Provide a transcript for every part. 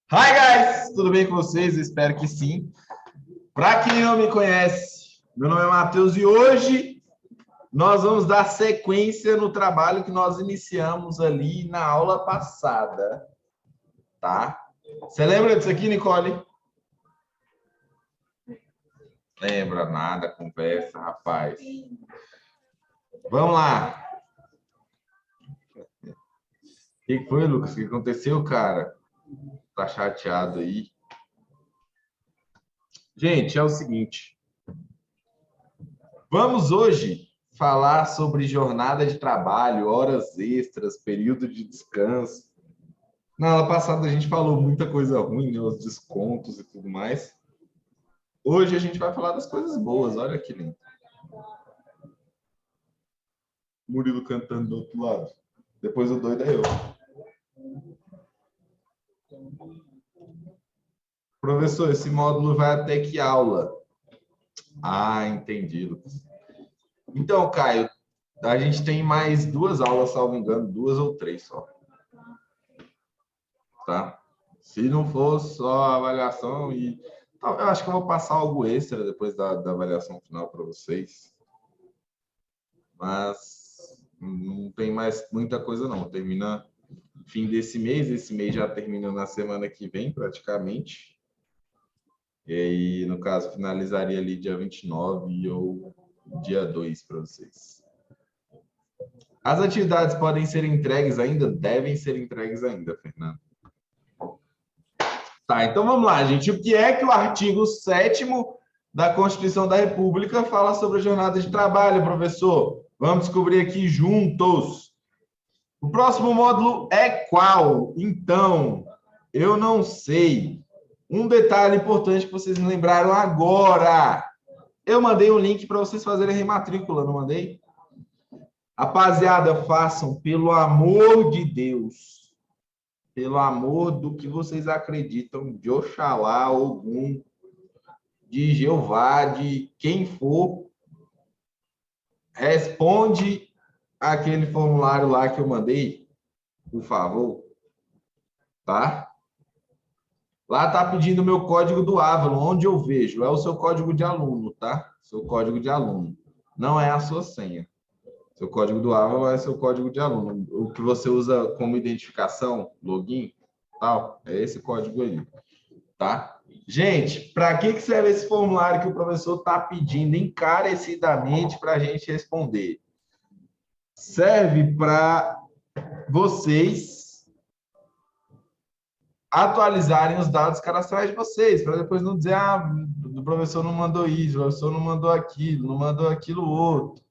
Hi, guys! Tudo bem com vocês? Espero que sim. Para quem não me conhece, meu nome é Matheus e hoje nós vamos dar sequência no trabalho que nós iniciamos ali na aula passada, tá? Você lembra disso aqui, Nicole? Lembra nada, conversa, rapaz. Vamos lá. O que foi, Lucas? O que aconteceu, cara? Tá chateado aí? Gente, é o seguinte. Vamos hoje falar sobre jornada de trabalho, horas extras, período de descanso. Na aula passada a gente falou muita coisa ruim, né? Os descontos e tudo mais. Hoje a gente vai falar das coisas boas. Olha que lindo. Murilo cantando do outro lado. Depois o doido é eu. Professor, esse módulo vai até que aula? Ah, entendi, Lucas. Então, Caio, a gente tem mais 2 aulas, salvo engano, 2 ou 3 só. Tá? Se não for só a avaliação e... Eu acho que eu vou passar algo extra depois da avaliação final para vocês. Mas não tem mais muita coisa, não. Termina fim desse mês. Esse mês já termina na semana que vem, praticamente. E aí, no caso, finalizaria ali dia 29 ou dia 2 para vocês. As atividades podem ser entregues ainda? Devem ser entregues ainda, Fernando. Tá, então vamos lá, gente. O que é que o artigo 7º da Constituição da República fala sobre a jornada de trabalho, professor? Vamos descobrir aqui juntos. O próximo módulo é qual? Então, eu não sei. Um detalhe importante que vocês me lembraram agora. Eu mandei um link para vocês fazerem rematrícula, não mandei? Rapaziada, façam, pelo amor de Deus. Pelo amor do que vocês acreditam, de Oxalá, Ogum, de Jeová, de quem for, responde aquele formulário lá que eu mandei, por favor, tá? Lá tá pedindo o meu código do Avalon, onde eu vejo, é o seu código de aluno, tá? Seu código de aluno, não é a sua senha. Seu código do Avalon é seu código de aluno, o que você usa como identificação, login, tal, é esse código aí, tá? Gente, para que serve esse formulário que o professor está pedindo encarecidamente para a gente responder? Serve para vocês atualizarem os dados cadastrais de vocês, para depois não dizer, o professor não mandou isso, o professor não mandou aquilo, não mandou aquilo outro.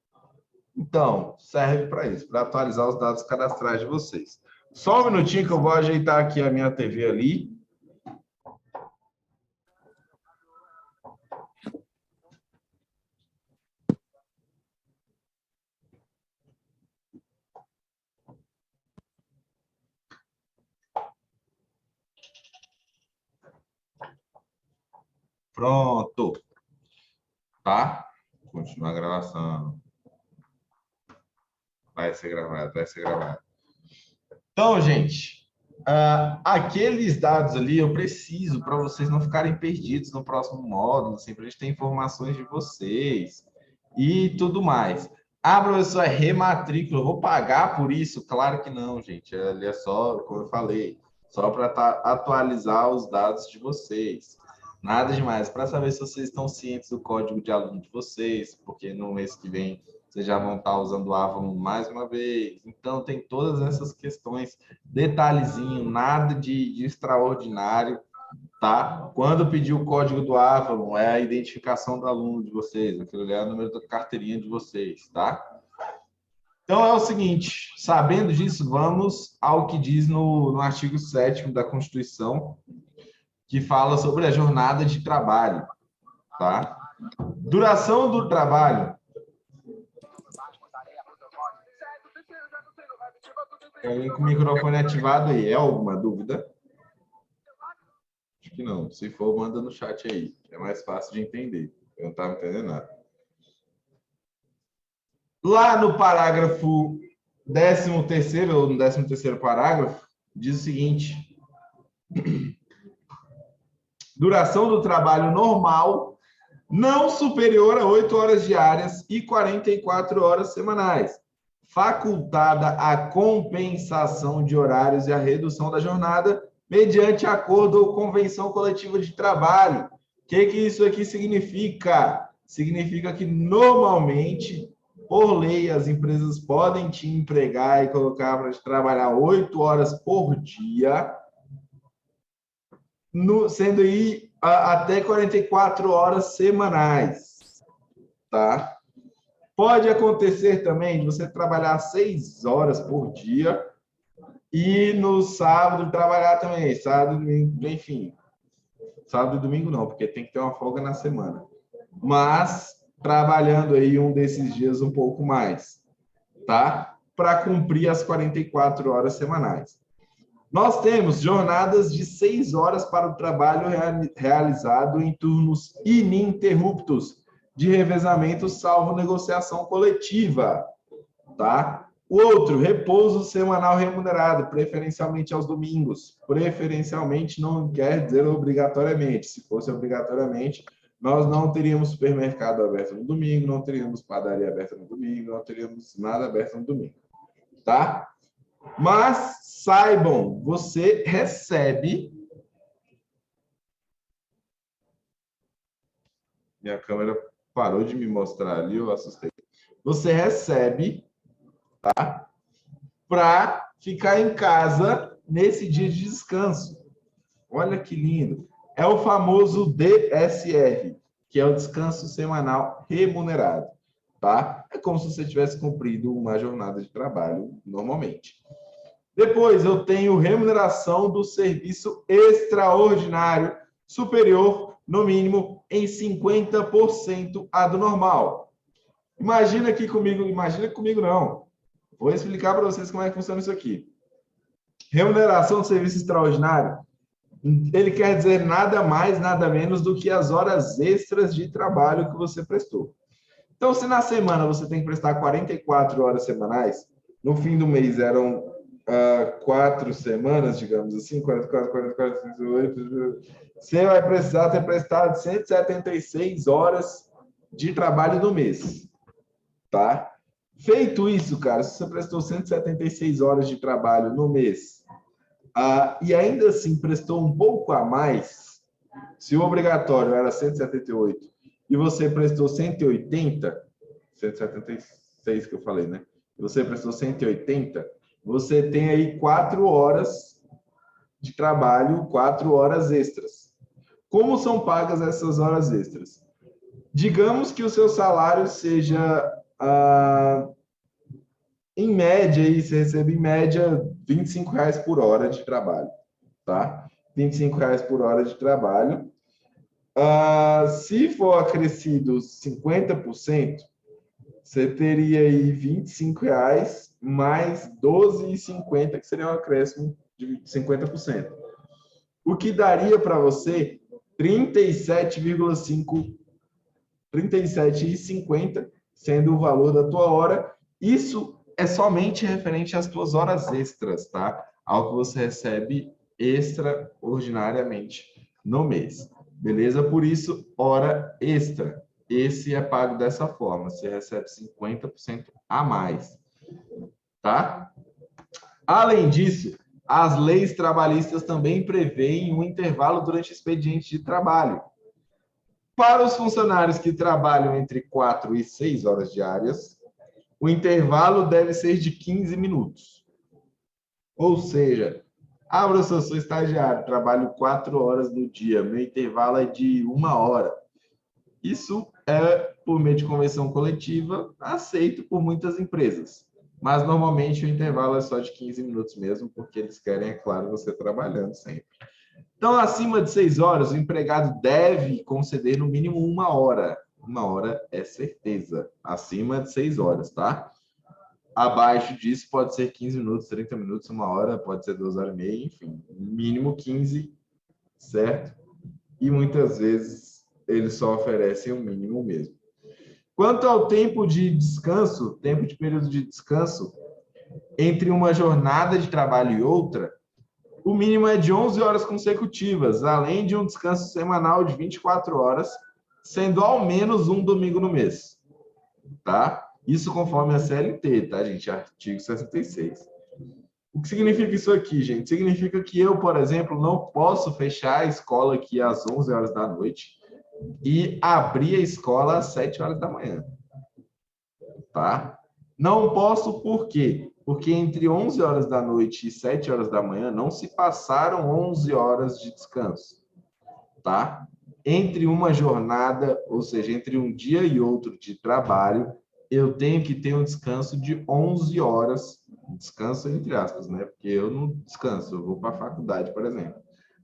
Então, serve para isso, para atualizar os dados cadastrais de vocês. Só um minutinho que eu vou ajeitar aqui a minha TV ali. Pronto. Tá? Continuar a gravação. Vai ser gravado, vai ser gravado. Então, gente, aqueles dados ali eu preciso para vocês não ficarem perdidos no próximo módulo, assim, para a gente ter informações de vocês e tudo mais. Ah, professor, é rematrícula, eu vou pagar por isso? Claro que não, gente. Ali é só, como eu falei, só para atualizar os dados de vocês. Nada demais, para saber se vocês estão cientes do código de aluno de vocês, porque no mês que vem vocês já vão estar usando o Avalon mais uma vez. Então, tem todas essas questões, detalhezinho, nada de extraordinário, tá? Quando pedir o código do Avalon, é a identificação do aluno de vocês, aquilo ali é o número da carteirinha de vocês, tá? Então, é o seguinte, sabendo disso, vamos ao que diz no artigo 7º da Constituição, que fala sobre a jornada de trabalho, tá? Duração do trabalho. Tem alguém com o microfone ativado aí. É alguma dúvida? Acho que não. Se for, manda no chat aí. É mais fácil de entender. Eu não estava entendendo nada. Lá no parágrafo 13º, ou no 13º parágrafo, diz o seguinte. Duração do trabalho normal, não superior a 8 horas diárias e 44 horas semanais. Facultada a compensação de horários e a redução da jornada mediante acordo ou convenção coletiva de trabalho. O que isso aqui significa? Significa que, normalmente, por lei, as empresas podem te empregar e colocar para te trabalhar 8 horas por dia, sendo aí até 44 horas semanais, tá? Pode acontecer também de você trabalhar 6 horas por dia e no sábado trabalhar também, sábado, domingo, enfim. Sábado e domingo não, porque tem que ter uma folga na semana. Mas trabalhando aí um desses dias um pouco mais, tá? Para cumprir as 44 horas semanais. Nós temos jornadas de 6 horas para o trabalho realizado em turnos ininterruptos de revezamento, salvo negociação coletiva, tá? O outro, repouso semanal remunerado, preferencialmente aos domingos. Preferencialmente não quer dizer obrigatoriamente. Se fosse obrigatoriamente, nós não teríamos supermercado aberto no domingo, não teríamos padaria aberta no domingo, não teríamos nada aberto no domingo, tá? Mas saibam, você recebe... Minha câmera parou de me mostrar ali, eu assustei. Você recebe, tá? Para ficar em casa nesse dia de descanso. Olha que lindo. É o famoso DSR, que é o descanso semanal remunerado, tá? É como se você tivesse cumprido uma jornada de trabalho normalmente. Depois, eu tenho remuneração do serviço extraordinário superior, no mínimo, em 50% a do normal. Imagina comigo não. Vou explicar para vocês como é que funciona isso aqui. Remuneração do serviço extraordinário, ele quer dizer nada mais, nada menos do que as horas extras de trabalho que você prestou. Então, se na semana você tem que prestar 44 horas semanais, no fim do mês eram 4 semanas, digamos assim, 44, 44, 48, você vai precisar ter prestado 176 horas de trabalho no mês, tá? Feito isso, cara, se você prestou 176 horas de trabalho no mês, e ainda assim prestou um pouco a mais, se o obrigatório era 178 e você prestou 180, 176 que eu falei, né? Você prestou 180, você tem aí 4 horas de trabalho, 4 horas extras. Como são pagas essas horas extras? Digamos que o seu salário seja, em média, aí você recebe em média R$ 25 por hora de trabalho, tá? R$ 25 por hora de trabalho. Se for acrescido 50%, você teria aí R$ 25 mais R$ 12,50, que seria um acréscimo de 50%. O que daria para você 37,50, sendo o valor da tua hora. Isso é somente referente às tuas horas extras, tá? Ao que você recebe extraordinariamente no mês. Beleza? Por isso, hora extra. Esse é pago dessa forma. Você recebe 50% a mais. Tá? Além disso, as leis trabalhistas também prevêem um intervalo durante o expediente de trabalho. Para os funcionários que trabalham entre 4 e 6 horas diárias, o intervalo deve ser de 15 minutos. Ou seja, professor, sou estagiário, trabalho 4 horas no dia, meu intervalo é de 1 hora. Isso é, por meio de convenção coletiva, aceito por muitas empresas. Mas, normalmente, o intervalo é só de 15 minutos mesmo, porque eles querem, é claro, você trabalhando sempre. Então, acima de 6 horas, o empregado deve conceder no mínimo 1 hora. 1 hora é certeza. Acima de 6 horas, tá? Abaixo disso, pode ser 15 minutos, 30 minutos, 1 hora, pode ser 2 horas e meia, enfim. Mínimo 15, certo? E muitas vezes eles só oferecem o mínimo mesmo. Quanto ao tempo de descanso, tempo de período de descanso, entre uma jornada de trabalho e outra, o mínimo é de 11 horas consecutivas, além de um descanso semanal de 24 horas, sendo ao menos um domingo no mês, tá? Isso conforme a CLT, tá, gente? Artigo 66. O que significa isso aqui, gente? Significa que eu, por exemplo, não posso fechar a escola aqui às 11 horas da noite e abrir a escola às 7 horas da manhã, tá? Não posso por quê? Porque entre 11 horas da noite e 7 horas da manhã não se passaram 11 horas de descanso, tá? Entre uma jornada, ou seja, entre um dia e outro de trabalho, eu tenho que ter um descanso de 11 horas, descanso entre aspas, né? Porque eu não descanso, eu vou para a faculdade, por exemplo.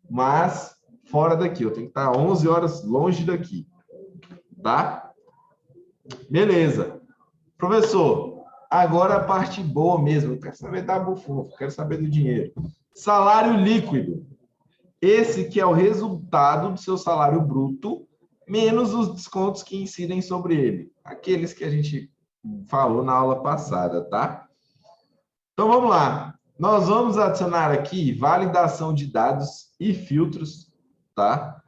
Mas fora daqui, eu tenho que estar 11 horas longe daqui, tá? Beleza. Professor, agora a parte boa mesmo, eu quero saber da bufunfa, quero saber do dinheiro. Salário líquido. Esse que é o resultado do seu salário bruto, menos os descontos que incidem sobre ele. Aqueles que a gente falou na aula passada, tá? Então vamos lá. Nós vamos adicionar aqui validação de dados e filtros, tá?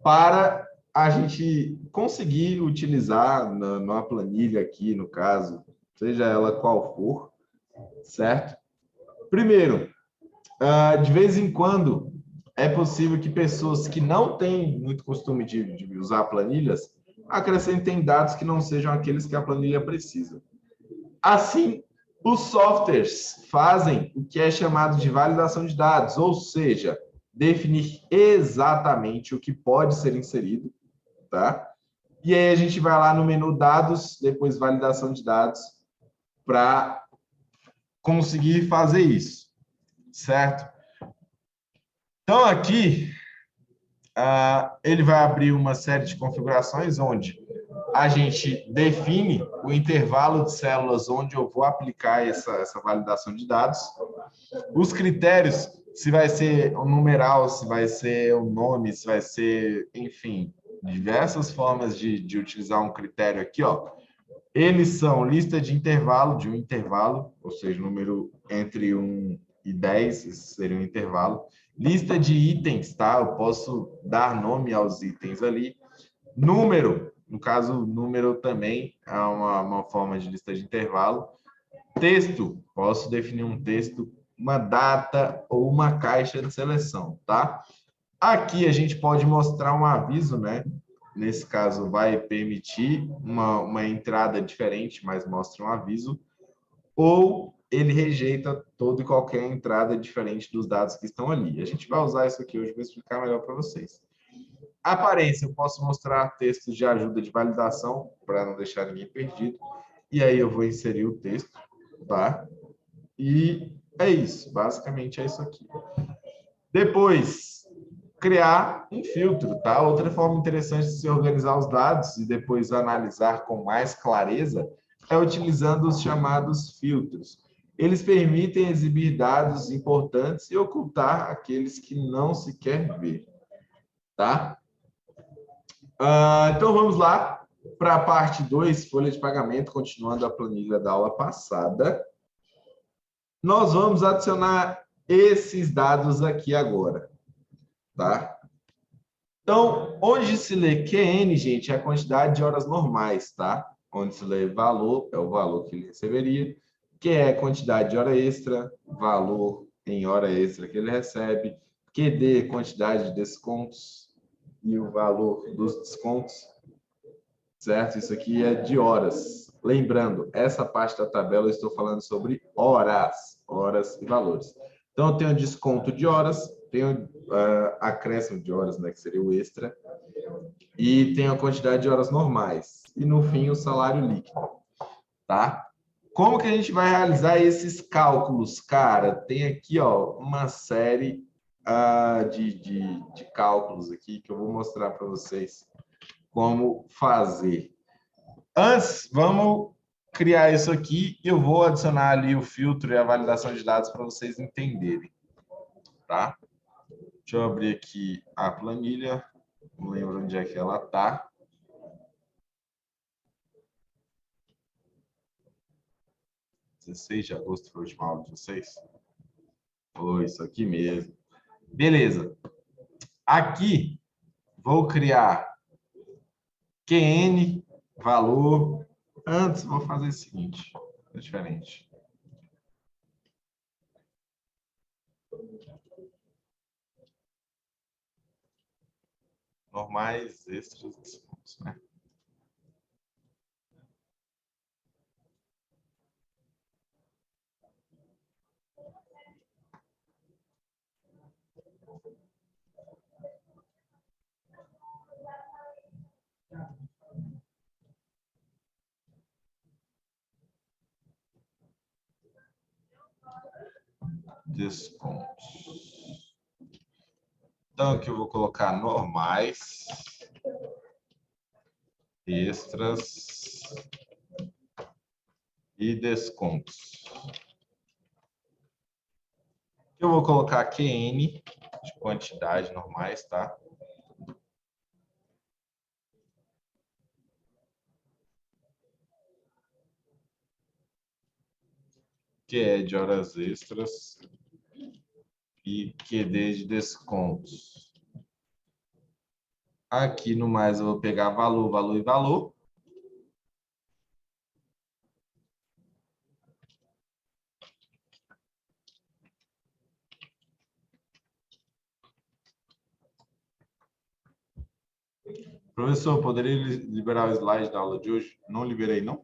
Para a gente conseguir utilizar numa planilha aqui, no caso, seja ela qual for, certo? Primeiro, de vez em quando, é possível que pessoas que não têm muito costume de usar planilhas acrescentem dados que não sejam aqueles que a planilha precisa. Assim, os softwares fazem o que é chamado de validação de dados, ou seja, definir exatamente o que pode ser inserido, tá? E aí a gente vai lá no menu dados, depois validação de dados, para conseguir fazer isso, certo? Então, aqui, ele vai abrir uma série de configurações onde a gente define o intervalo de células onde eu vou aplicar essa validação de dados, os critérios, se vai ser um numeral, se vai ser um nome, se vai ser, enfim, diversas formas de utilizar um critério aqui, ó. Eles são lista de intervalo, de um intervalo, ou seja, número entre 1 e 10, esse seria um intervalo. Lista de itens, tá? Eu posso dar nome aos itens ali. Número, no caso, número também é uma forma de lista de intervalo. Texto, posso definir um texto, uma data ou uma caixa de seleção, tá? Aqui a gente pode mostrar um aviso, né? Nesse caso, vai permitir uma entrada diferente, mas mostra um aviso, ou ele rejeita toda e qualquer entrada diferente dos dados que estão ali. A gente vai usar isso aqui hoje para explicar melhor para vocês. Aparência, eu posso mostrar textos de ajuda de validação, para não deixar ninguém perdido, e aí eu vou inserir o texto, tá? E é isso, basicamente é isso aqui. Depois, criar um filtro, tá? Outra forma interessante de se organizar os dados e depois analisar com mais clareza é utilizando os chamados filtros. Eles permitem exibir dados importantes e ocultar aqueles que não se quer ver, tá? Então vamos lá para a parte 2, folha de pagamento, continuando a planilha da aula passada. Nós vamos adicionar esses dados aqui agora, tá? Então, onde se lê QN, gente, é a quantidade de horas normais, tá? Onde se lê valor, é o valor que ele receberia, que é a quantidade de hora extra, valor em hora extra que ele recebe, QD, quantidade de descontos e o valor dos descontos, certo? Isso aqui é de horas. Lembrando, essa parte da tabela eu estou falando sobre horas, horas e valores. Então, eu tenho desconto de horas, tenho acréscimo de horas, né, que seria o extra, e tenho a quantidade de horas normais. E, no fim, o salário líquido, tá? Como que a gente vai realizar esses cálculos? Cara, tem aqui, ó, uma série de cálculos aqui que eu vou mostrar para vocês como fazer. Antes, vamos criar isso aqui e eu vou adicionar ali o filtro e a validação de dados para vocês entenderem, tá? Deixa eu abrir aqui a planilha, não lembro onde é que ela está. (16 de agosto foi a última aula de vocês? Foi isso aqui mesmo. Beleza. Aqui, vou criar QN, valor. Antes, vou fazer o seguinte, é diferente. Normais, extras, descontos, né? Descontos. Então, aqui eu vou colocar normais, extras e descontos. Eu vou colocar QN, de quantidade normais, tá? Que é de horas extras e QD de descontos. Aqui no mais eu vou pegar valor, valor e valor. Professor, poderia liberar o slide da aula de hoje? Não liberei, não?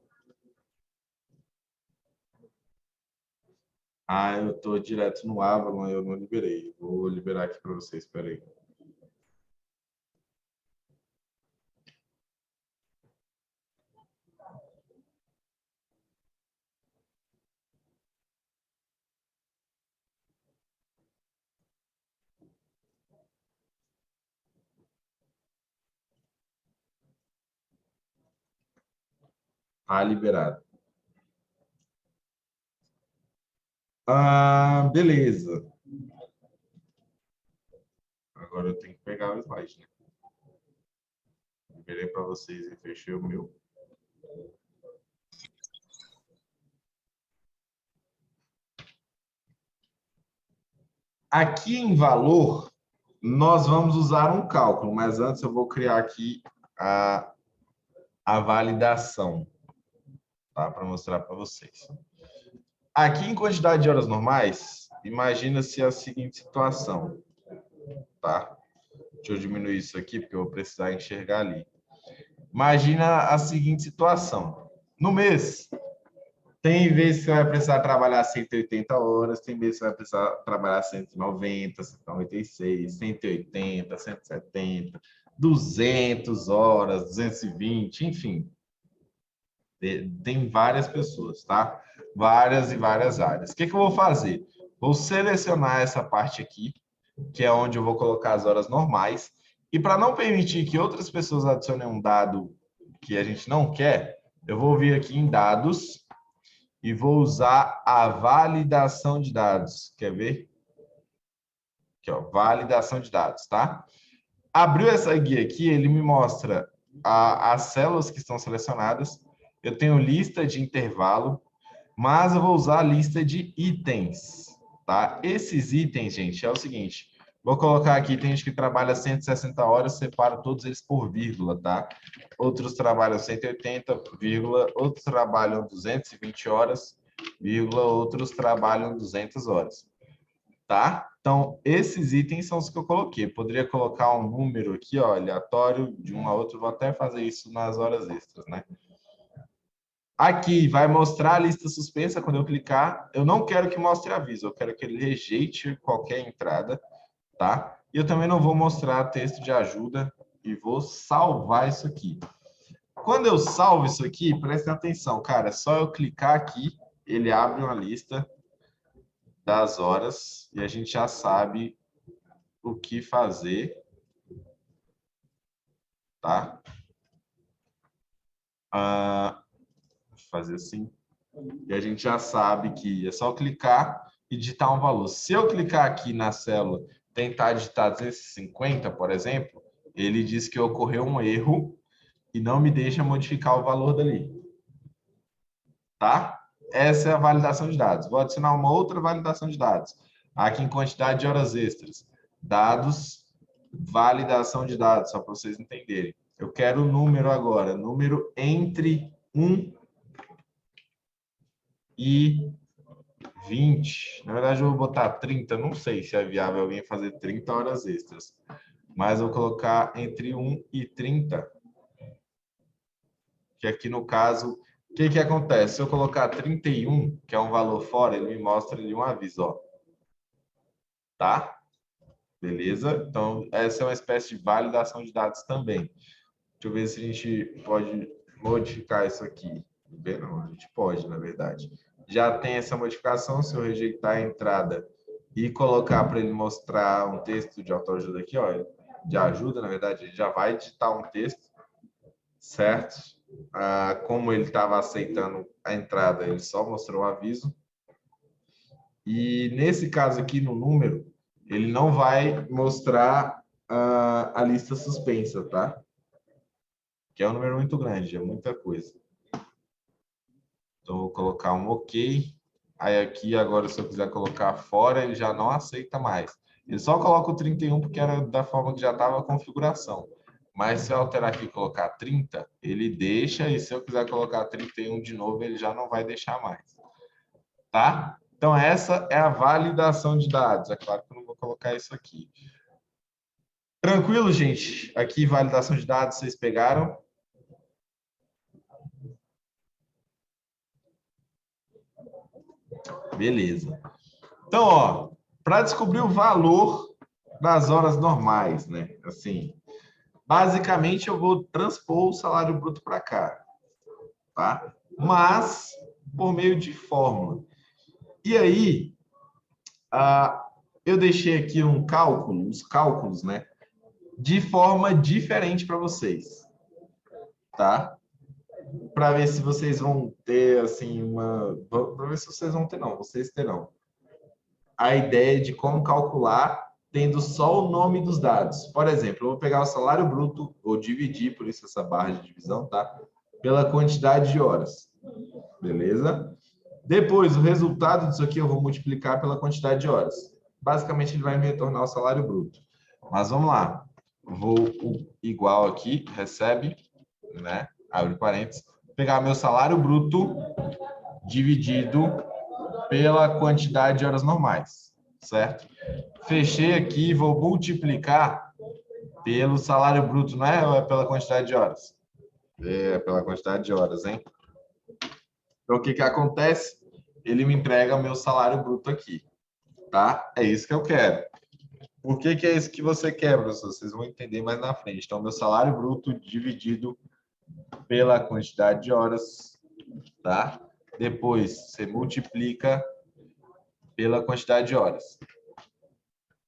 Ah, eu estou direto no Avalon, eu não liberei. Vou liberar aqui para vocês, espera aí. Ah, liberado. Ah, beleza. Agora eu tenho que pegar o slide, né? Liberei para vocês e fechei o meu. Aqui em valor, nós vamos usar um cálculo, mas antes eu vou criar aqui a validação, tá? Para mostrar para vocês. Aqui em quantidade de horas normais, imagina-se a seguinte situação, tá? Deixa eu diminuir isso aqui, porque eu vou precisar enxergar ali. Imagina a seguinte situação. No mês, tem vezes que você vai precisar trabalhar 180 horas, tem vezes que você vai precisar trabalhar 190, 196, 180, 170, 200 horas, 220, enfim. Tem várias pessoas, tá? Várias e várias áreas. O que que eu vou fazer? Vou selecionar essa parte aqui, que é onde eu vou colocar as horas normais. E para não permitir que outras pessoas adicionem um dado que a gente não quer, eu vou vir aqui em dados e vou usar a validação de dados. Quer ver? Aqui, ó, validação de dados, tá? Abriu essa guia aqui, ele me mostra as células que estão selecionadas. Eu tenho lista de intervalo, mas eu vou usar a lista de itens, tá? Esses itens, gente, é o seguinte, vou colocar aqui, tem gente que trabalha 160 horas, separo todos eles por vírgula, tá? Outros trabalham 180, vírgula, outros trabalham 220 horas, vírgula, outros trabalham 200 horas, tá? Então, esses itens são os que eu coloquei. Poderia colocar um número aqui, ó, aleatório, de um a outro, vou até fazer isso nas horas extras, né? Aqui vai mostrar a lista suspensa quando eu clicar. Eu não quero que mostre aviso, eu quero que ele rejeite qualquer entrada, tá? E eu também não vou mostrar texto de ajuda e vou salvar isso aqui. Quando eu salvo isso aqui, prestem atenção, cara, é só eu clicar aqui, ele abre uma lista das horas e a gente já sabe o que fazer, tá? Vou fazer assim. E a gente já sabe que é só clicar e digitar um valor. Se eu clicar aqui na célula, tentar digitar 250, por exemplo, ele diz que ocorreu um erro e não me deixa modificar o valor dali. Tá? Essa é a validação de dados. Vou adicionar uma outra validação de dados. Aqui em quantidade de horas extras. dados, validação de dados, só para vocês entenderem. Eu quero o número agora, número entre 1 e 20. Na verdade, eu vou botar 30. Não sei se é viável alguém fazer 30 horas extras. Mas eu vou colocar entre 1 e 30. Que aqui no caso, o que acontece? Se eu colocar 31, que é um valor fora, ele me mostra ali um aviso, ó. Tá? Beleza? Então, essa é uma espécie de validação de dados também. Deixa eu ver se a gente pode modificar isso aqui. Não, a gente pode, na verdade. Já tem essa modificação, se eu rejeitar a entrada e colocar para ele mostrar um texto de autoajuda aqui, ó, de ajuda, na verdade, ele já vai digitar um texto, certo? Como ele estava aceitando a entrada, ele só mostrou o aviso. E nesse caso aqui, no número, ele não vai mostrar a lista suspensa, tá? Que é um número muito grande, é muita coisa. Então, vou colocar um OK. Aí aqui, agora, se eu quiser colocar fora, ele já não aceita mais. Ele só coloca o 31 porque era da forma que já estava a configuração. Mas se eu alterar aqui e colocar 30, ele deixa. E se eu quiser colocar 31 de novo, ele já não vai deixar mais. Tá? Então, essa é a validação de dados. É claro que eu não vou colocar isso aqui. Tranquilo, gente? Aqui, validação de dados, vocês pegaram? Beleza. Então, ó, para descobrir o valor das horas normais, né? Assim, basicamente eu vou transpor o salário bruto para cá, tá? Mas por meio de fórmula. E aí, eu deixei aqui um cálculo, os cálculos, né? De forma diferente para vocês, tá? Para ver se vocês vão ter, assim, para ver se vocês vão ter, não, vocês terão a ideia de como calcular tendo só o nome dos dados. Por exemplo, eu vou pegar o salário bruto, ou dividir, por isso essa barra de divisão, tá? Pela quantidade de horas. Beleza? Depois, o resultado disso aqui eu vou multiplicar pela quantidade de horas. Basicamente, ele vai me retornar o salário bruto. Mas vamos lá. Vou igual aqui, recebe, né? Abre parênteses. Pegar meu salário bruto dividido pela quantidade de horas normais, certo? Fechei aqui e vou multiplicar pelo salário bruto, não é? Ou é pela quantidade de horas? É pela quantidade de horas, hein? Então, o que acontece? Ele me entrega o meu salário bruto aqui, tá? É isso que eu quero. Por que é isso que você quer, professor? Vocês vão entender mais na frente. Então, meu salário bruto dividido pela quantidade de horas, tá? Depois, você multiplica pela quantidade de horas,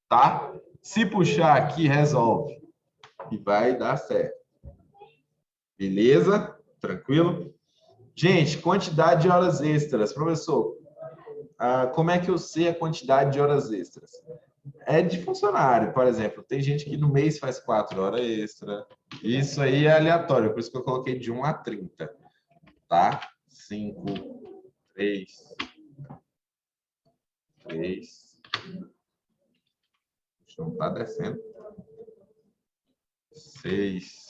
tá? Se puxar aqui, resolve. E vai dar certo. Beleza? Tranquilo? Gente, quantidade de horas extras. Professor, como é que eu sei a quantidade de horas extras? É de funcionário, por exemplo. Tem gente que no mês faz 4 horas extra. Isso aí é aleatório, por isso que eu coloquei de 1 a 30. Tá? 5, 3, 3. Não tá descendo. 6.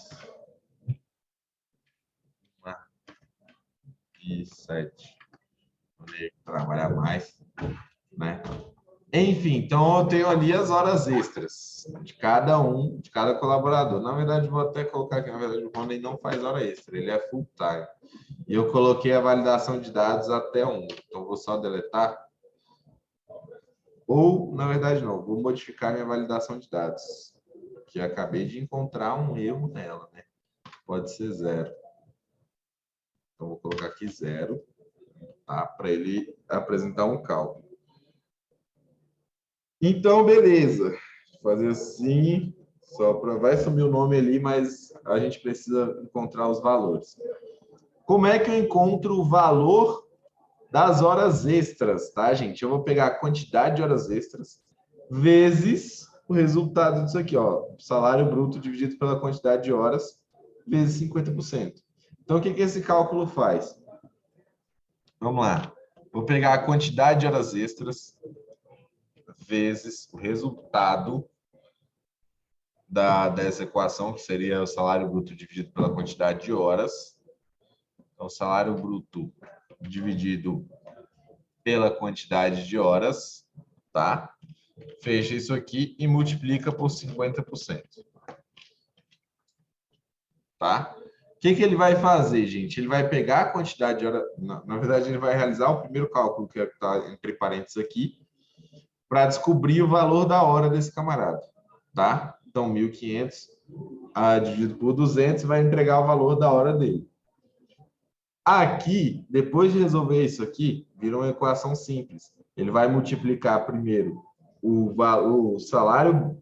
E 7. Vou trabalhar mais, né? Enfim, então eu tenho ali as horas extras de cada um, de cada colaborador. Na verdade, vou até colocar aqui, na verdade, o Rony não faz hora extra, ele é full time. E eu coloquei a validação de dados até 1. Então, vou só deletar. Ou, na verdade, não, vou modificar minha validação de dados, que acabei de encontrar um erro nela, né? Pode ser 0. Então, vou colocar aqui 0, tá? Para ele apresentar um cálculo. Então, beleza. Vou fazer assim, só para... Vai sumir o nome ali, mas a gente precisa encontrar os valores. Como é que eu encontro o valor das horas extras, tá, gente? Eu vou pegar a quantidade de horas extras vezes o resultado disso aqui, ó. Salário bruto dividido pela quantidade de horas vezes 50%. Então, o que esse cálculo faz? Vamos lá. Vou pegar a quantidade de horas extras vezes o resultado dessa equação, que seria o salário bruto dividido pela quantidade de horas. Então, salário bruto dividido pela quantidade de horas, tá? Fecha isso aqui e multiplica por 50%. Tá? O que ele vai fazer, gente? Ele vai pegar a quantidade de horas... Na verdade, ele vai realizar o primeiro cálculo, que está entre parênteses aqui, para descobrir o valor da hora desse camarada, tá? Então, 1.500 dividido por 200 vai entregar o valor da hora dele. Aqui, depois de resolver isso aqui, vira uma equação simples. Ele vai multiplicar primeiro o salário,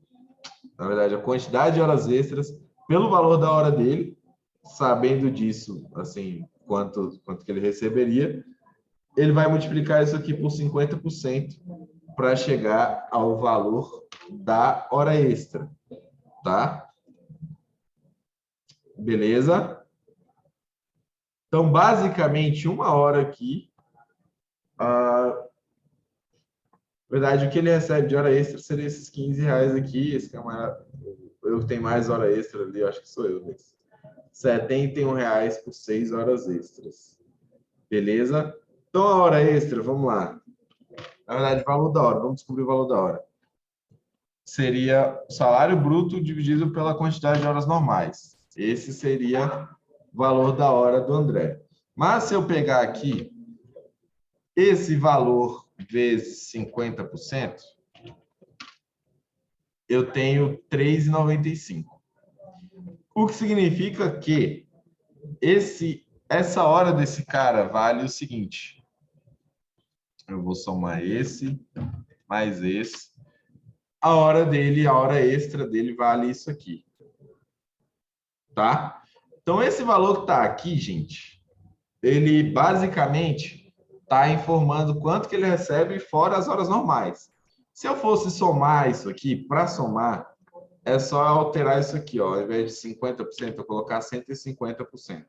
na verdade, a quantidade de horas extras pelo valor da hora dele, sabendo disso, assim, quanto que ele receberia, ele vai multiplicar isso aqui por 50% para chegar ao valor da hora extra, tá? Beleza? Então, basicamente, uma hora aqui, na verdade, o que ele recebe de hora extra seria esses 15 reais aqui. Esse camarada, eu que tenho mais hora extra ali, eu acho que sou eu. Né? 71 reais por 6 horas extras. Beleza? Então, a hora extra, vamos lá. Na verdade, o valor da hora. Vamos descobrir o valor da hora. Seria o salário bruto dividido pela quantidade de horas normais. Esse seria o valor da hora do André. Mas se eu pegar aqui esse valor vezes 50%, eu tenho 3,95. O que significa que essa hora desse cara vale o seguinte. Eu vou somar esse mais esse. A hora dele, a hora extra dele vale isso aqui. Tá? Então, esse valor que está aqui, gente, ele basicamente está informando quanto que ele recebe fora as horas normais. Se eu fosse somar isso aqui, para somar, é só alterar isso aqui, ó. Ao invés de 50%, eu colocar 150%.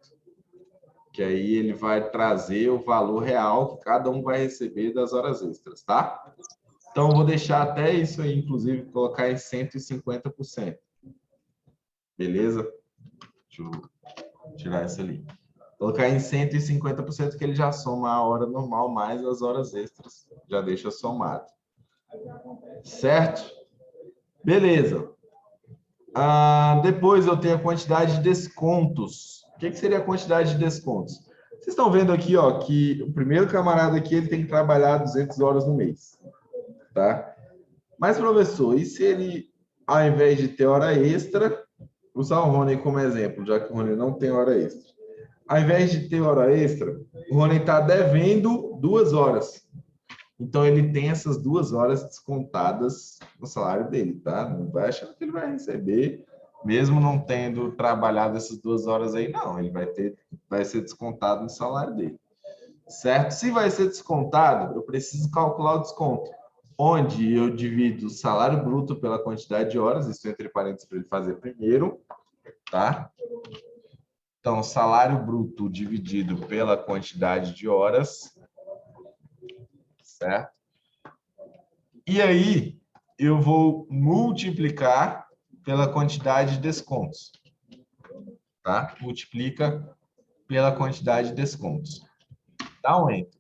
Que aí ele vai trazer o valor real que cada um vai receber das horas extras, tá? Então, eu vou deixar até isso aí, inclusive, colocar em 150%. Beleza? Deixa eu tirar essa ali. Colocar em 150% que ele já soma a hora normal mais as horas extras. Já deixa somado. Certo? Beleza. Depois eu tenho a quantidade de descontos. O que seria a quantidade de descontos? Vocês estão vendo aqui, ó, que o primeiro camarada aqui ele tem que trabalhar 200 horas no mês, tá? Mas, professor, e se ele, ao invés de ter hora extra, usar o Rony como exemplo, já que o Rony não tem hora extra. Ao invés de ter hora extra, o Rony está devendo 2 horas. Então, ele tem essas 2 horas descontadas no salário dele, tá? Não vai achar que ele vai receber, mesmo não tendo trabalhado essas 2 horas aí, não. Ele vai ser descontado no salário dele. Certo? Se vai ser descontado, eu preciso calcular o desconto. Onde eu divido o salário bruto pela quantidade de horas, isso entre parênteses para ele fazer primeiro, tá? Então, salário bruto dividido pela quantidade de horas, certo? E aí, eu vou multiplicar pela quantidade de descontos, tá? Multiplica pela quantidade de descontos. Dá um enter.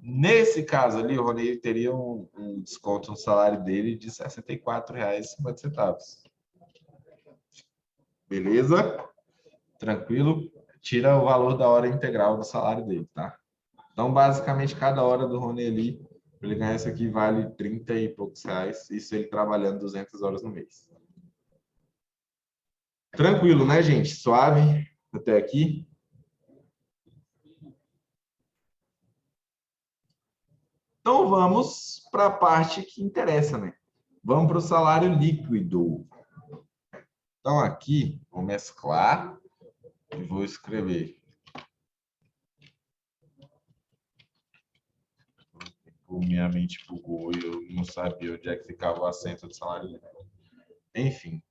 Nesse caso ali, o Rony teria um desconto no salário dele de R$ 64,50. Beleza? Tranquilo? Tira o valor da hora integral do salário dele, tá? Então, basicamente, cada hora do Rony ali, para ele ganhar isso aqui, vale 30 e poucos reais. Isso ele trabalhando 200 horas no mês. Tranquilo, né, gente? Suave até aqui? Então, vamos para a parte que interessa, né? Vamos para o salário líquido. Então, aqui, vou mesclar e vou escrever. Minha mente bugou e eu não sabia onde é que ficava o acento do salário líquido. Enfim.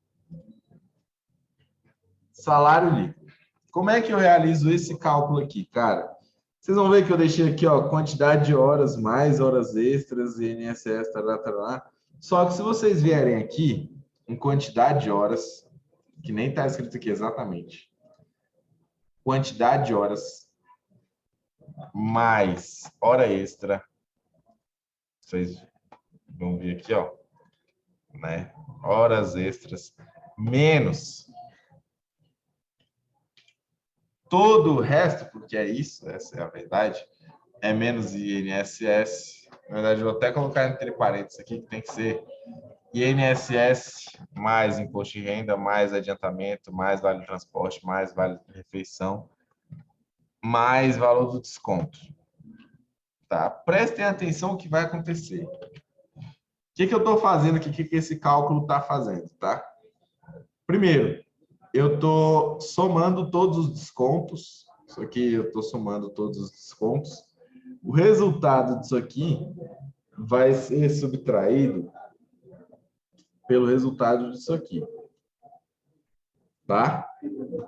Salário líquido. Como é que eu realizo esse cálculo aqui, cara? Vocês vão ver que eu deixei aqui, ó, quantidade de horas mais horas extras, INSS, tará. Só que se vocês vierem aqui, em quantidade de horas, que nem está escrito aqui exatamente. Quantidade de horas mais hora extra. Vocês vão ver aqui, ó, né? Horas extras menos todo o resto, porque é isso, essa é a verdade, é menos INSS. Na verdade, eu vou até colocar entre parênteses aqui, que tem que ser INSS mais imposto de renda, mais adiantamento, mais vale transporte, mais vale refeição, mais valor do desconto. Tá? Prestem atenção no que vai acontecer. O que eu estou fazendo aqui? O que esse cálculo está fazendo? Tá? Primeiro, eu estou somando todos os descontos. Isso aqui eu estou somando todos os descontos. O resultado disso aqui vai ser subtraído pelo resultado disso aqui. Tá?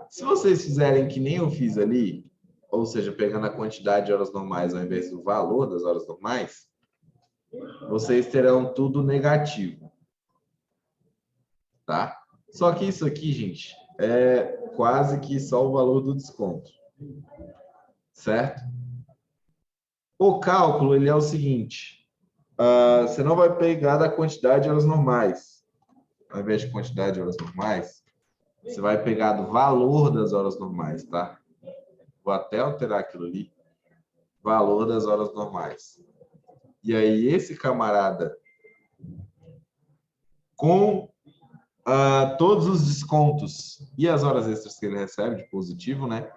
Se vocês fizerem que nem eu fiz ali, ou seja, pegando a quantidade de horas normais ao invés do valor das horas normais, vocês terão tudo negativo. Tá? Só que isso aqui, gente, é quase que só o valor do desconto. Certo? O cálculo, ele é o seguinte. Você não vai pegar da quantidade de horas normais. Ao invés de quantidade de horas normais, você vai pegar do valor das horas normais, tá? Vou até alterar aquilo ali. Valor das horas normais. E aí, esse camarada, com todos os descontos e as horas extras que ele recebe de positivo, né?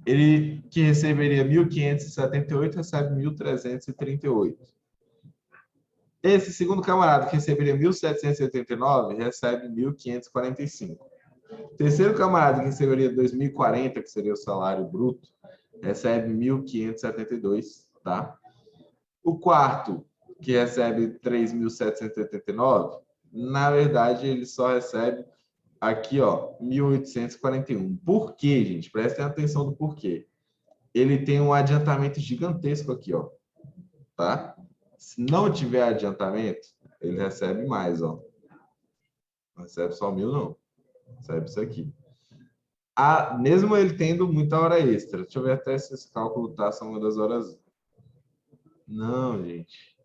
Ele que receberia 1.578, recebe 1.338. Esse segundo camarada que receberia 1.789, recebe 1.545. Terceiro camarada que receberia 2.040, que seria o salário bruto, recebe 1.572, tá? O quarto, que recebe 3.789, na verdade, ele só recebe aqui, ó, 1.841. Por quê, gente? Prestem atenção do porquê. Ele tem um adiantamento gigantesco aqui, ó, tá? Se não tiver adiantamento, ele recebe mais, ó. Não recebe só 1.000, não. Recebe isso aqui. Mesmo ele tendo muita hora extra. Deixa eu ver até se esse cálculo tá são uma das horas. Não, gente.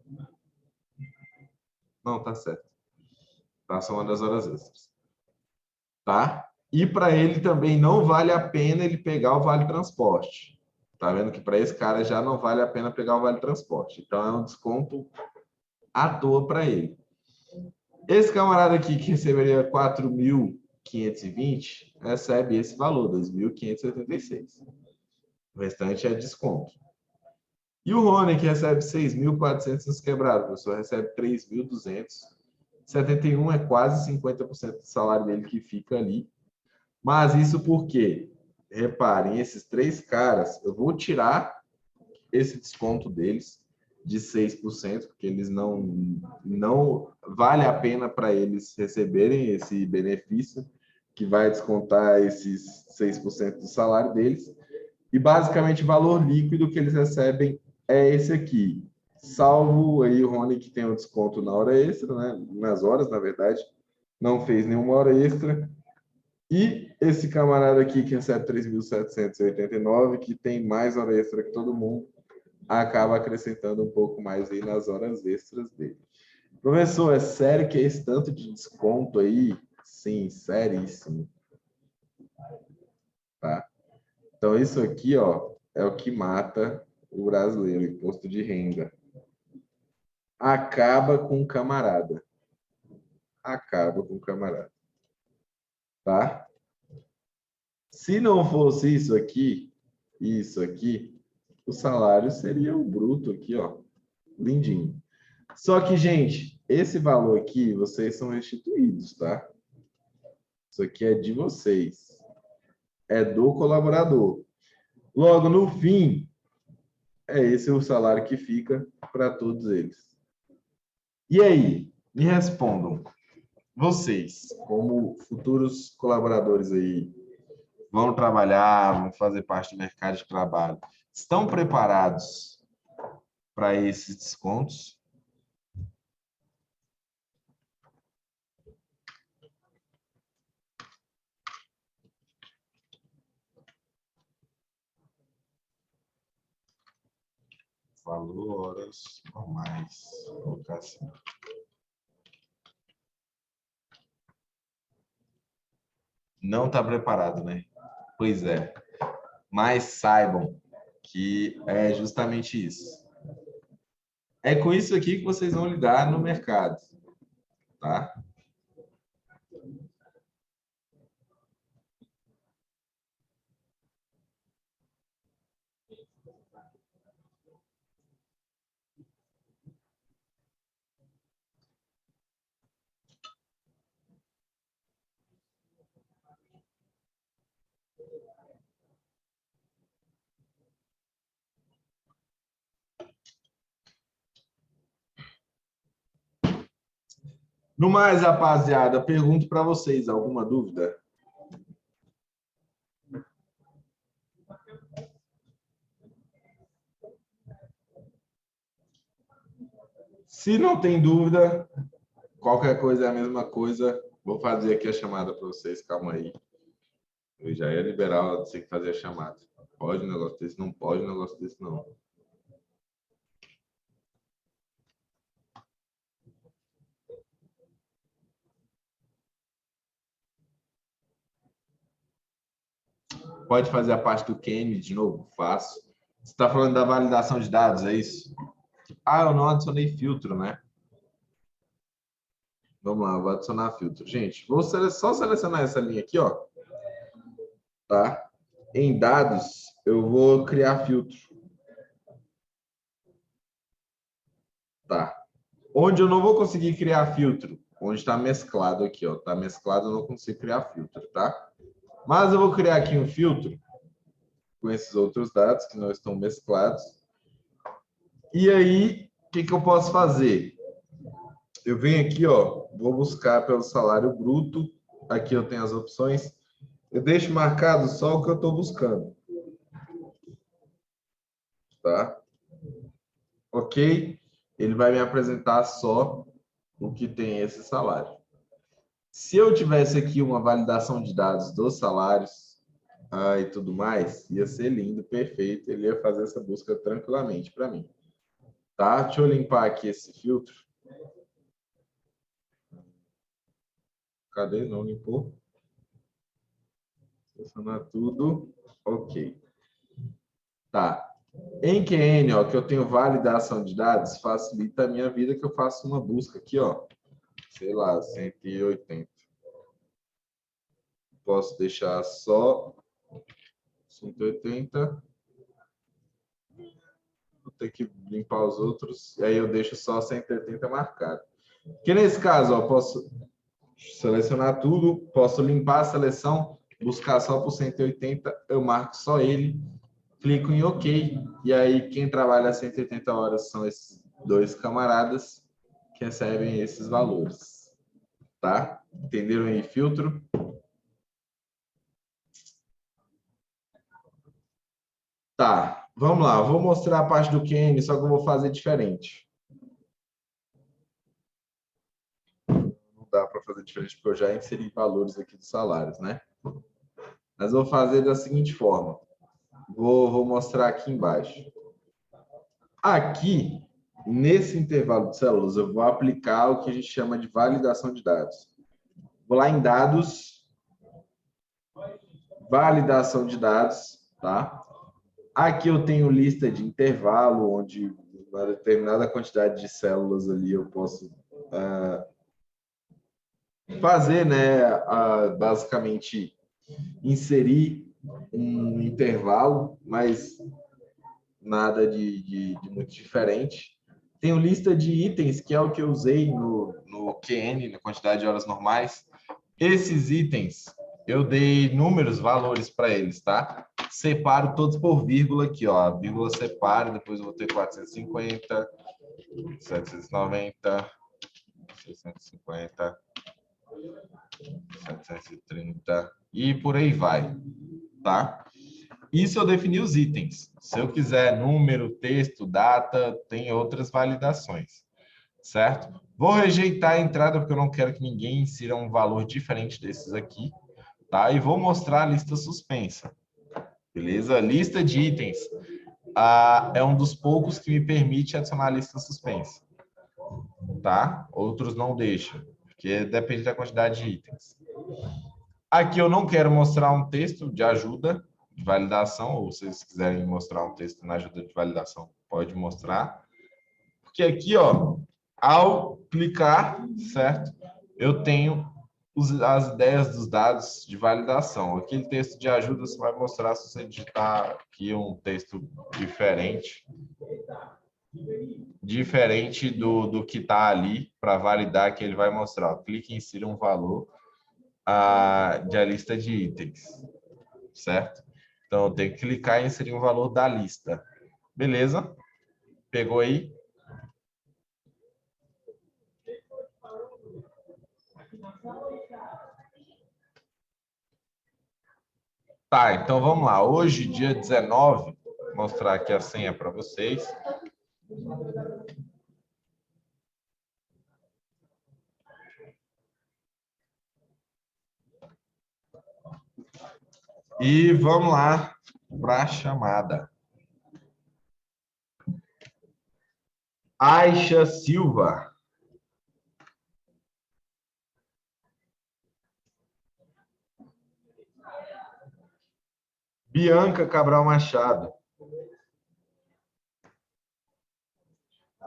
Não, tá certo. Tá são uma das horas extras. Tá? E para ele também não vale a pena ele pegar o vale transporte. Tá vendo que para esse cara já não vale a pena pegar o vale transporte. Então é um desconto à toa para ele. Esse camarada aqui que receberia 4.520 recebe esse valor, 2.576. O restante é desconto. E o Rony, que recebe 6.400 quebrado, o professor recebe 3.200. 71 é quase 50% do salário dele que fica ali. Mas isso por quê? Reparem, esses três caras, eu vou tirar esse desconto deles de 6%, porque eles não vale a pena para eles receberem esse benefício, que vai descontar esses 6% do salário deles. E basicamente o valor líquido que eles recebem é esse aqui. Salvo aí o Rony, que tem o desconto na hora extra, né? Nas horas, na verdade, não fez nenhuma hora extra. E esse camarada aqui que recebe 3.789, que tem mais hora extra que todo mundo, acaba acrescentando um pouco mais aí nas horas extras dele. Professor, é sério que é esse tanto de desconto aí? Sim, seríssimo. Tá? Então, isso aqui, ó, é o que mata o brasileiro, imposto de renda. Acaba com o camarada. Acaba com o camarada. Tá? Se não fosse isso aqui, o salário seria o bruto aqui, ó, lindinho. Só que, gente, esse valor aqui, vocês são restituídos, tá? Isso aqui é de vocês. É do colaborador. Logo, no fim, é esse o salário que fica para todos eles. E aí, me respondam. Vocês, como futuros colaboradores aí, vão trabalhar, vão fazer parte do mercado de trabalho, estão preparados para esses descontos? valor horas normais. Vou colocar assim. Não está preparado, né? Pois é. Mas saibam que é justamente isso. É com isso aqui que vocês vão lidar no mercado, tá? No mais, rapaziada, pergunto para vocês, alguma dúvida? Se não tem dúvida, qualquer coisa é a mesma coisa. Vou fazer aqui a chamada para vocês, calma aí. Eu já ia liberar, você que fazer a chamada. Pode um negócio desse? Não pode um negócio desse, não. Pode fazer a parte do Kenny de novo? Faço. Você está falando da validação de dados, é isso? Ah, eu não adicionei filtro, né? Vamos lá, vou adicionar filtro. Gente, vou só selecionar essa linha aqui, ó. Tá? Em dados, eu vou criar filtro. Tá. Onde eu não vou conseguir criar filtro? Onde está mesclado aqui, ó. Está mesclado, eu não consigo criar filtro, tá? Mas eu vou criar aqui um filtro com esses outros dados que não estão mesclados. E aí, o que eu posso fazer? Eu venho aqui, ó, vou buscar pelo salário bruto. Aqui eu tenho as opções. Eu deixo marcado só o que eu estou buscando. Tá? Ok? Ele vai me apresentar só o que tem esse salário. Se eu tivesse aqui uma validação de dados dos salários e tudo mais, ia ser lindo, perfeito. Ele ia fazer essa busca tranquilamente para mim. Tá? Deixa eu limpar aqui esse filtro. Cadê? Não limpou? Selecionar tudo. Ok. Tá. Em QN, ó, que eu tenho validação de dados, facilita a minha vida que eu faço uma busca aqui, ó. Sei lá, 180. Posso deixar só 180. Vou ter que limpar os outros. E aí eu deixo só 180 marcado. Que nesse caso, ó, posso selecionar tudo, posso limpar a seleção, buscar só por 180, eu marco só ele, clico em OK, e aí quem trabalha 180 horas são esses dois camaradas que recebem esses valores. Tá? Entenderam aí, filtro? Tá, vamos lá. Vou mostrar a parte do QM, só que eu vou fazer diferente. Não dá para fazer diferente, porque eu já inseri valores aqui dos salários, né? Mas vou fazer da seguinte forma. Vou mostrar aqui embaixo. Aqui, nesse intervalo de células, eu vou aplicar o que a gente chama de validação de dados. Vou lá em dados, validação de dados, tá? Aqui eu tenho lista de intervalo, onde uma determinada quantidade de células ali eu posso fazer, né, basicamente inserir um intervalo, mas nada de muito diferente. Tenho lista de itens, que é o que eu usei no QN, na quantidade de horas normais. Esses itens, eu dei números, valores para eles, tá? Separo todos por vírgula aqui, ó. A vírgula separa, depois eu vou ter 450, 790, 650, 730 e por aí vai, tá? Isso eu defini os itens. Se eu quiser número, texto, data, tem outras validações, certo? Vou rejeitar a entrada porque eu não quero que ninguém insira um valor diferente desses aqui, tá? E vou mostrar a lista suspensa, beleza? Lista de itens. é um dos poucos que me permite adicionar lista suspensa, tá? Outros não deixam, porque depende da quantidade de itens. Aqui eu não quero mostrar um texto de ajuda de validação, ou se vocês quiserem mostrar um texto na ajuda de validação, pode mostrar. Porque aqui, ó, ao clicar, certo? Eu tenho as ideias dos dados de validação. Aquele texto de ajuda você vai mostrar se você digitar aqui um texto diferente do que está ali para validar, que ele vai mostrar. Clique em inserir um valor da lista de itens, certo? Então, eu tenho que clicar em inserir um valor da lista. Beleza? Pegou aí? Tá, então vamos lá. Hoje, dia 19, vou mostrar aqui a senha para vocês. E vamos lá para a chamada. Aixa Silva. Bianca Cabral Machado.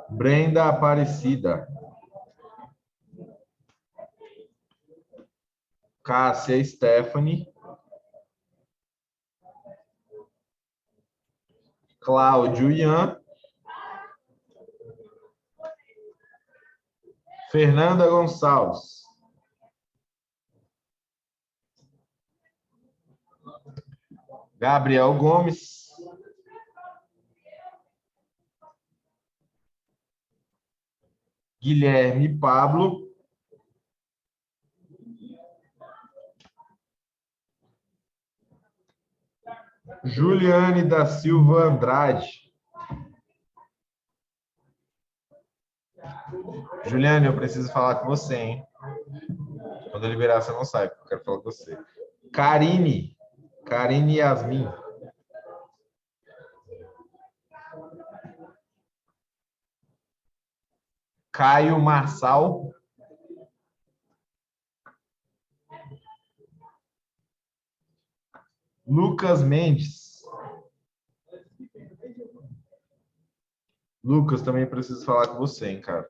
Brenda Aparecida. Cássia Stephanie. Cláudio Ian. Fernanda Gonçalves. Gabriel Gomes. Guilherme Pablo. Juliane da Silva Andrade. Juliane, eu preciso falar com você, hein? Quando eu liberar, você não sai, porque eu quero falar com você. Karine Yasmin. Caio Marçal. Lucas Mendes. Lucas, também preciso falar com você, hein, cara.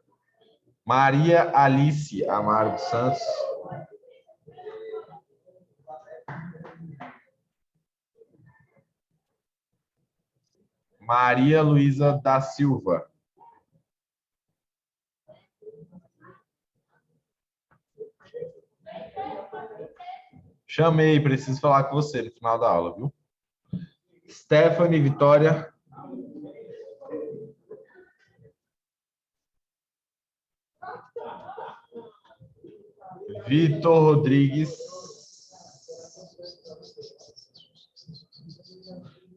Maria Alice Amaro dos Santos. Maria Luísa da Silva. Chamei, preciso falar com você no final da aula, viu? Stephanie Vitória. Vitor Rodrigues.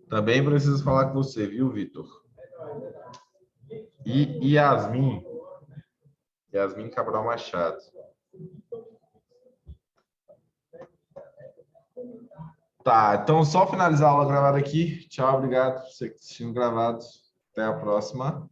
Também preciso falar com você, viu, Vitor? E Yasmin Cabral Machado. Tá, então só finalizar a aula gravada aqui. Tchau, obrigado por você que assistiu gravado. Até a próxima.